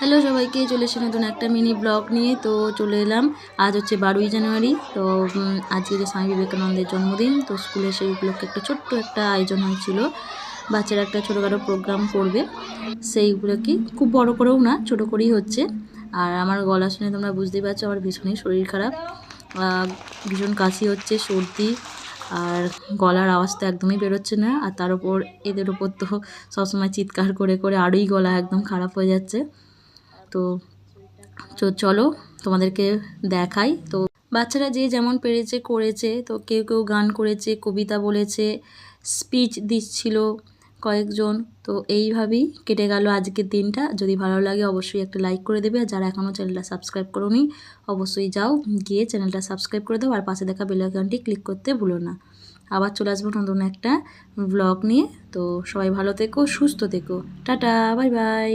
Hello সবাইকে, চলে এসে নতুন একটা মিনি ব্লগ নিয়ে। তো চলে এলাম, আজ হচ্ছে 12ই জানুয়ারি। তো আজকে যে স্বামী বিবেকানন্দের জন্মদিন, তো স্কুলে সেই উপলক্ষে একটা ছোট্ট একটা আয়োজন হয়েছিল। বাচ্চারা একটা ছোটোখাটো প্রোগ্রাম করবে, সেই উপলক্ষে, খুব বড় করেও না, ছোটো করেই হচ্ছে। আর আমার গলা শুনে তোমরা বুঝতেই পারছো আমার ভীষণই শরীর খারাপ, ভীষণ কাশি হচ্ছে, সর্দি, আর গলার আওয়াজ তো একদমই বেরোচ্ছে না। আর তার উপর এদের ওপর তো সবসময় চিৎকার করে করে আরোই গলা একদম খারাপ হয়ে যাচ্ছে। তো চলো তোমাদেরকে দেখাই। তো বাচ্চারা যে যেমন পেরেছে করেছে। তো কেউ কেউ গান করেছে, কবিতা বলেছে, স্পিচ দিচ্ছিল কয়েকজন। তো এইভাবেই কেটে গেল আজকের দিনটা। যদি ভালো লাগে অবশ্যই একটা লাইক করে দেবে, আর যারা এখনও চ্যানেলটা সাবস্ক্রাইব করোনি অবশ্যই যাও, গিয়ে চ্যানেলটা সাবস্ক্রাইব করে দাও, আর পাশে দেখা বেল আইকনটি ক্লিক করতে ভুলো না। আবার চলে আসবো নতুন একটা ব্লগ নিয়ে। তো সবাই ভালো থেকো, সুস্থ থেকো, টাটা, বাই বাই।